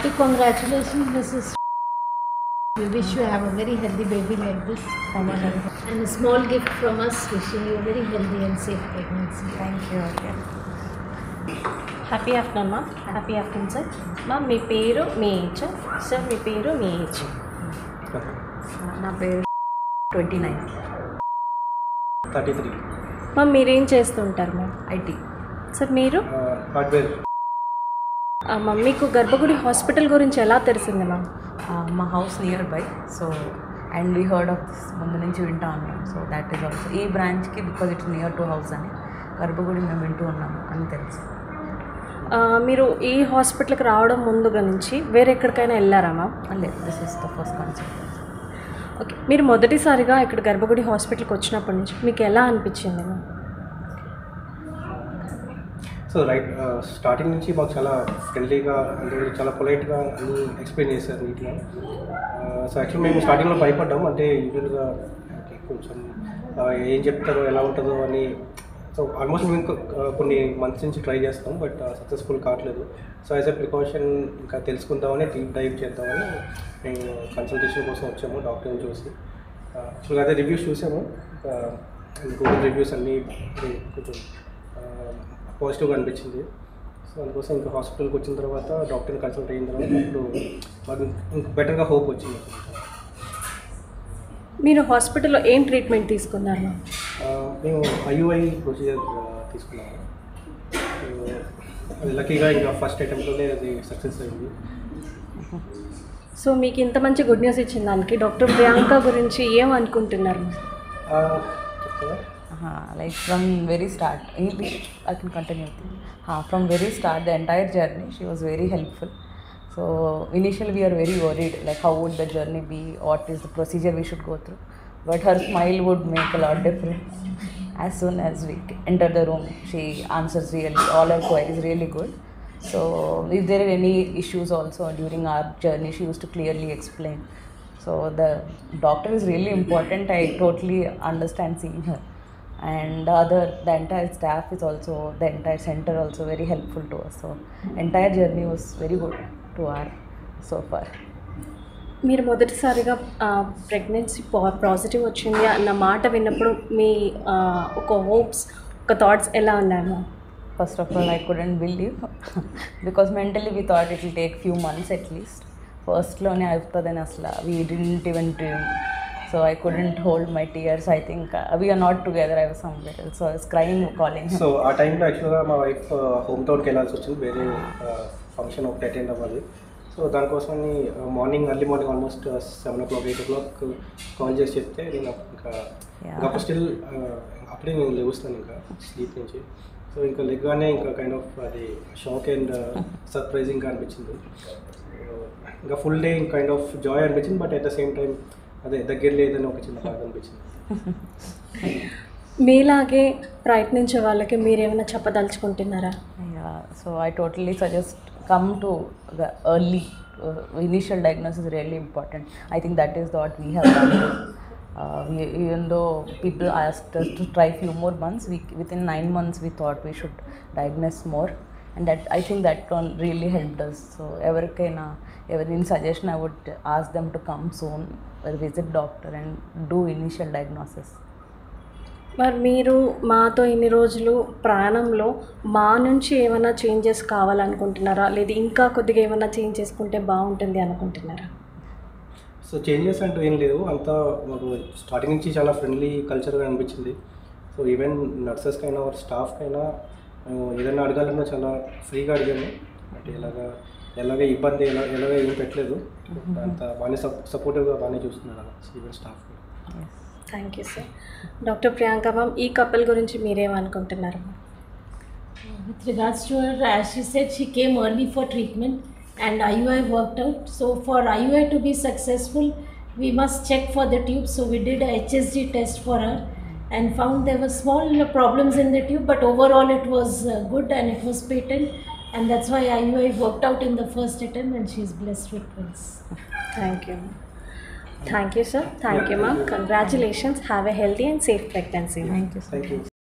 Hearty congratulations, Mrs. We wish you have a very healthy baby like this. And a small gift from us, wishing you a very healthy and safe pregnancy. Thank you again. Happy afternoon ma'am. Happy afternoon sir. Ma'am మీ పేరు మీ age sir, మీ పేరు మీ age. నా పేరు 29. 33. Ma'am మీరేం చేస్తుంటారు ma'am? IT. Sir మీరు? హార్డ్వేర్. మ్యామ్ మీకు గర్భగుడి హాస్పిటల్ గురించి ఎలా తెలిసింది మ్యామ్? మా house near by, so and we heard of this, ముందు నుంచి వింటూ ఉన్నాం. సో దాట్ ఈస్ ఆల్సో ఈ బ్రాంచ్కి because it's near to house అని గర్భగుడి మేము వింటూ ఉన్నాము అని తెలుసు. మీరు ఈ హాస్పిటల్కి రావడం ముందుగా నుంచి వేరే ఎక్కడికైనా వెళ్ళారా మ్యామ్? లేదు, this is the first concept. Okay, మీరు మొదటిసారిగా ఇక్కడ గర్భగుడి హాస్పిటల్కి వచ్చినప్పటి నుంచి మీకు ఎలా అనిపించింది మ్యామ్? సో రైట్ స్టార్టింగ్ నుంచి మాకు చాలా ఫ్రెండ్లీగా అంటే చాలా పొలైట్గా అన్నీ ఎక్స్ప్లెయిన్ చేశారు నీట్గా. సో యాక్చువల్లీ మేము స్టార్టింగ్లో భయపడ్డాము, అంటే యూజువల్గా కొంచెం ఏం చెప్తారో ఎలా ఉంటుందో అని. సో ఆల్మోస్ట్ మేము కొన్ని మంత్స్ నుంచి ట్రై చేస్తాం, బట్ సక్సెస్ఫుల్ కావట్లేదు. సో యాజ్ ఎ ప్రికాషన్ ఇంకా తెలుసుకుందామని డీప్ డైవ్ చేద్దామని మేము కన్సల్టేషన్ కోసం వచ్చాము డాక్టర్ని చూసి. యాక్చువల్గా అదే రివ్యూస్ చూసాము, గూగుల్ రివ్యూస్ అన్నీ కొంచెం పాజిటివ్గా అనిపించింది. సో అందుకోసం ఇంకా హాస్పిటల్కి వచ్చిన తర్వాత డాక్టర్ని కన్సల్ట్ అయిన తర్వాత ఇప్పుడు మాకు ఇంకా బెటర్గా హోప్ వచ్చింది. మీరు హాస్పిటల్లో ఏం ట్రీట్మెంట్ తీసుకున్నారు? మేము IUI ప్రొసీజర్ తీసుకున్నాము. అది లక్కీగా ఇంకా ఫస్ట్ అటెంప్ట్లోనే అది సక్సెస్ అయింది. సో మీకు ఇంత మంచి గుడ్ న్యూస్ ఇచ్చిన దానికి డాక్టర్ ప్రియాంక గురించి ఏమనుకుంటున్నారు? Like from very start, English I can continue. From very start, the entire journey, she was very helpful. So initially we are very worried, like how would the journey be, what is the procedure we should go through. But her smile would make a lot difference. As soon as we enter the room, she answers really all our queries really good. So if there are any issues also during our journey, she used to clearly explain. So the doctor is really important. I totally understand seeing her. And the entire staff is also, the entire center also very helpful to us. So entire journey was very good to our so far. మీరు మొదటిసారిగా pregnancy positive వచ్చింది అన్న మాట విన్నప్పుడు మీ ఒక hopes, ఒక thoughts ఎలా ఉన్నాయి? First of all, I couldn't believe because mentally we thought it will take few months at least. First లోనే అవుతుందని అసలు we didn't even dream. So I couldn't hold my tears. I think we are not together. I was somewhere else. So I was crying, calling him. So ఆ టైంలో యాక్చువల్గా మా wife home టౌన్కి వెళ్ళాల్సి వచ్చింది, వేరే ఫంక్షన్ ఒకటి అటెండ్ అవ్వాలి. సో దానికోసమని early morning almost 7 o'clock 8 o'clock call చేసి చెప్తే నేను ఇంకా స్టిల్ అప్పుడే నేను లేవుస్తాను ఇంకా స్లీప్ నుంచి. సో ఇంకా లెగ్గానే ఇంకా కైండ్ ఆఫ్ అది షాక్ అండ్ సర్ప్రైజింగ్గా అనిపించింది. ఇంకా full day kind of joy అనిపించింది, but at the same time అదే దగ్గర లేదని ఒక చిన్న బాధ అనిపించింది. మీలాగే ప్రయత్నించే వాళ్ళకి మీరేమైనా చెప్పదలుచుకుంటున్నారా? So I totally suggest come to the early initial diagnosis is really important. I think that is what we have done. Even though people asked us to try few more months, within 9 months we thought we should diagnose more, and that I think that one really helped us. So in suggestion I would ask them to come soon, visit doctor and do initial diagnosis. మరి మీరు మాతో ఇన్ని రోజులు ప్రాణంలో మా నుంచి ఏమైనా changes కావాలనుకుంటున్నారా, లేదా ఇంకా కొద్దిగా ఏమైనా చేంజ్ చేసుకుంటే బాగుంటుంది అనుకుంటున్నారా? సో చేంజెస్ అంటూ ఏం లేవు, అంతా మాకు స్టార్టింగ్ నుంచి చాలా ఫ్రెండ్లీ కల్చర్గా అనిపించింది. సో ఈవెన్ నర్సెస్కైనా స్టాఫ్కైనా మేము ఏదైనా అడగాలన్నా చాలా ఫ్రీగా అడిగాము. అంటే ఎలాగ ఇబ్బంది ఎలాగ ఏం పెట్టలేదు, అంత బాగానే సపోర్టివ్గా బాగానే చూస్తున్నారు even staff. Thank you sir. Doctor Priyanka ma'am, ఈ కపుల్ గురించి మీరేమనుకుంటున్నారు? With regards to her, as she said, she came early for treatment and IUI worked out. So for IUI to be successful, we must check for the tube. So we did a HSG test for her and found there were small problems in the tube, but overall it was good and it was patent, and that's why IUI worked out in the first attempt and she is blessed with twins. Thank you. Thank you, sir. Thank you, ma'am. Congratulations. Have a healthy and safe pregnancy. Thank you. Thank you.